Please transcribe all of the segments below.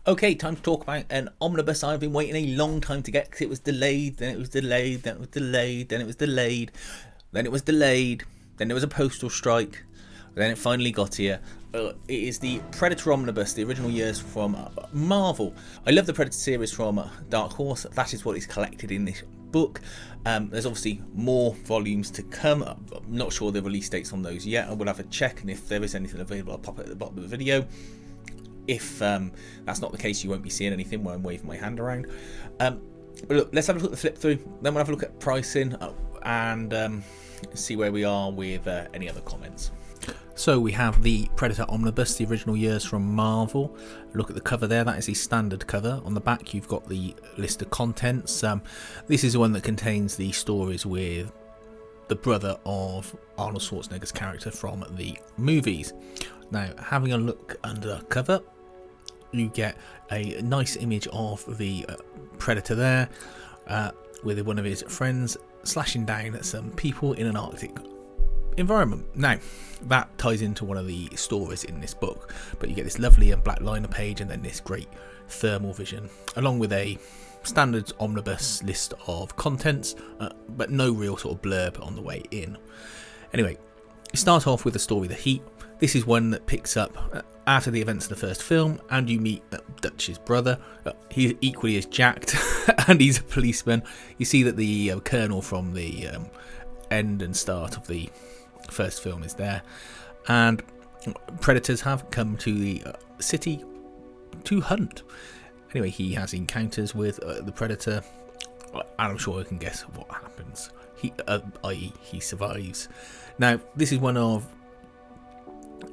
Okay, time to talk about an omnibus I've been waiting a long time to get because it was delayed, then it was delayed, then it was delayed, then it was delayed, then it was delayed, then there was a postal strike, then it finally got here. It is the Predator Omnibus, the original years from Marvel. I love the Predator series from Dark Horse. That is what is collected in this book. There's obviously more volumes to come. I'm not sure the release dates on those yet. I will have a check, and if there is anything available, I'll pop it at the bottom of the video. If that's not the case, you won't be seeing anything where I'm waving my hand around. But look, let's have a look at the flip through, then we'll have a look at pricing and see where we are with any other comments. So we have the Predator Omnibus, the original years from Marvel. Look at the cover there, that is the standard cover. On the back you've got the list of contents. This is the one that contains the stories with the brother of Arnold Schwarzenegger's character from the movies. Now, having a look under the cover, you get a nice image of the Predator there with one of his friends slashing down at some people in an Arctic environment. Now, that ties into one of the stories in this book, but you get this lovely black liner page and then this great thermal vision, along with a standard omnibus list of contents, but no real sort of blurb on the way in. Anyway, you start off with the story The Heat. This is one that picks up after the events of the first film, and you meet Dutch's brother. He's equally as jacked, and he's a policeman. You see that the colonel from the end and start of the first film is there, and predators have come to the city to hunt. Anyway, he has encounters with the predator, and I'm sure I can guess what happens. I.e., he survives. Now, this is one of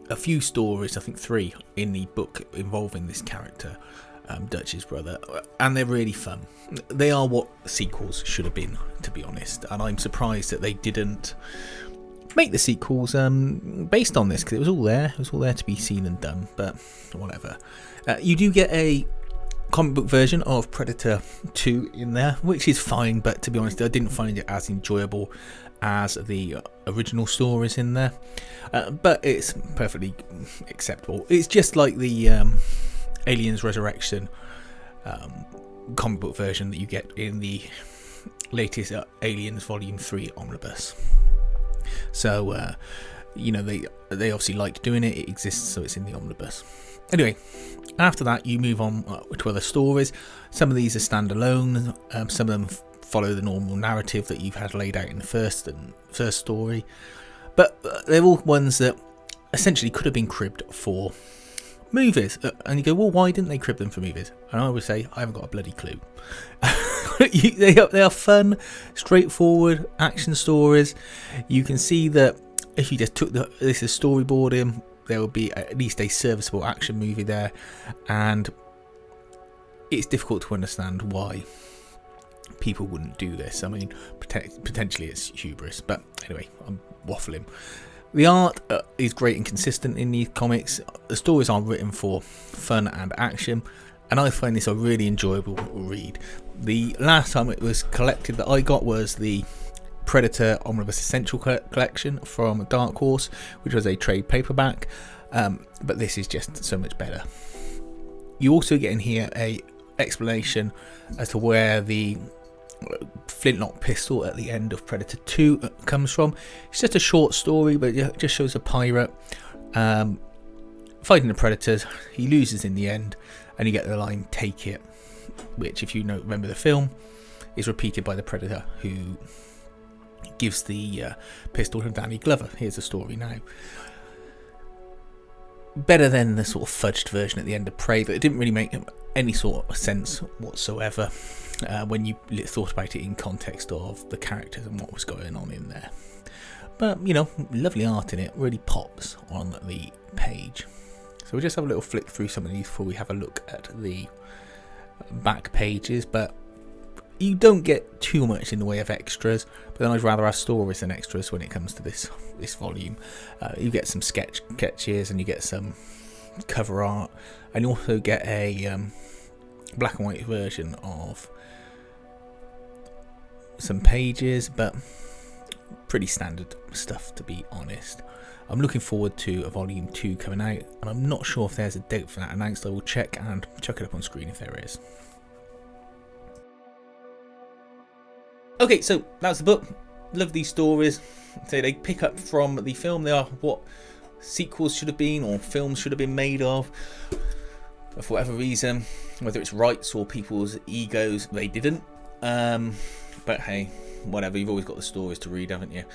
a few stories, I think 3, in the book involving this character, Dutch's brother, and they're really fun. They are what sequels should have been, to be honest, and I'm surprised that they didn't make the sequels based on this, because it was all there to be seen and done, but whatever. You do get a comic book version of Predator 2 in there, which is fine, but to be honest, I didn't find it as enjoyable as the original stories in there, but it's perfectly acceptable. It's just like the Aliens Resurrection comic book version that you get in the latest Aliens Volume 3 Omnibus. So they obviously liked doing it. It exists, so it's in the Omnibus. Anyway, after that you move on to other stories. Some of these are standalone, some of them follow the normal narrative that you've had laid out in the first story, but they're all ones that essentially could have been cribbed for movies, and you go, well, why didn't they crib them for movies? And I would say, I haven't got a bloody clue. They are fun, straightforward action stories. You can see that if you just took this as storyboarding, there would be at least a serviceable action movie there, and it's difficult to understand why people wouldn't do this. I mean, potentially it's hubris, but anyway, I'm waffling. The art is great and consistent in these comics. The stories are written for fun and action, and I find this a really enjoyable read. The last time it was collected that I got was the Predator Omnibus Essential Collection from Dark Horse, which was a trade paperback, but this is just so much better. You also get in here a explanation as to where the flintlock pistol at the end of Predator 2 comes from. It's just a short story, but it just shows a pirate fighting the predators. He loses in the end, and you get the line "Take it," which, if you remember the film, is repeated by the predator, who gives the pistol to Danny Glover. Here's the story now. Better than the sort of fudged version at the end of Prey, that it didn't really make any sort of sense whatsoever when you thought about it in context of the characters and what was going on in there. But, lovely art in it, really pops on the page. So we'll just have a little flick through some of these before we have a look at the back pages, but you don't get too much in the way of extras, but then I'd rather have stories than extras when it comes to this volume. You get some sketches, and you get some cover art, and you also get a black and white version of some pages, but pretty standard stuff, to be honest. I'm looking forward to a volume 2 coming out, and I'm not sure if there's a date for that announced. I will check and chuck it up on screen if there is. Okay, so that's the book. Love these stories. So they pick up from the film. They are what sequels should have been, or films should have been made of. But for whatever reason, whether it's rights or people's egos, they didn't. But hey, whatever. You've always got the stories to read, haven't you?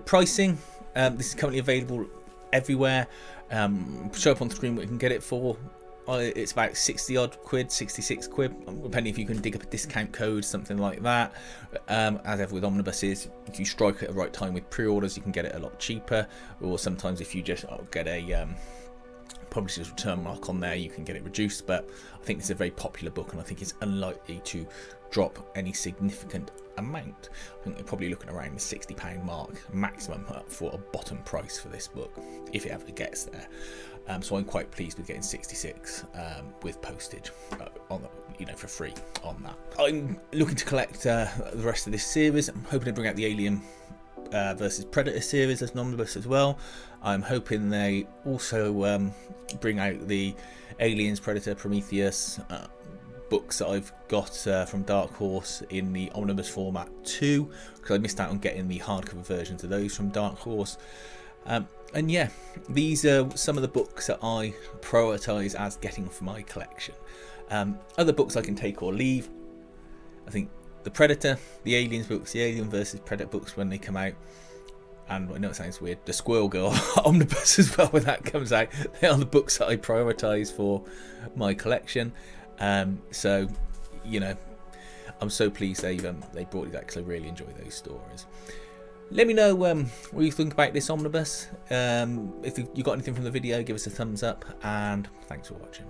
Pricing. This is currently available everywhere. Show up on the screen what you can get it for. It's about 60 odd quid, 66 quid, depending if you can dig up a discount code, something like that. As ever with omnibuses, if you strike at the right time with pre-orders, you can get it a lot cheaper. Or sometimes if you just get a publisher's return mark on there, you can get it reduced. But I think it's a very popular book, and I think it's unlikely to drop any significant amount. I think they're probably looking around the £60 mark maximum for a bottom price for this book, if it ever gets there. So I'm quite pleased with getting 66 with postage on, for free on that. I'm looking to collect the rest of this series. I'm hoping to bring out the Alien versus Predator series as an omnibus as well. I'm hoping they also bring out the Aliens, Predator, Prometheus books that I've got from Dark Horse in the omnibus format too, because I missed out on getting the hardcover versions of those from Dark Horse. And yeah, these are some of the books that I prioritise as getting for my collection. Other books I can take or leave. I think the Predator, the Aliens books, the Alien versus Predator books when they come out, and I know it sounds weird, the Squirrel Girl omnibus as well when that comes out. They are the books that I prioritise for my collection. So, I'm so pleased they brought that, because I really enjoy those stories. Let me know what you think about this omnibus. If you got anything from the video, give us a thumbs up, and thanks for watching.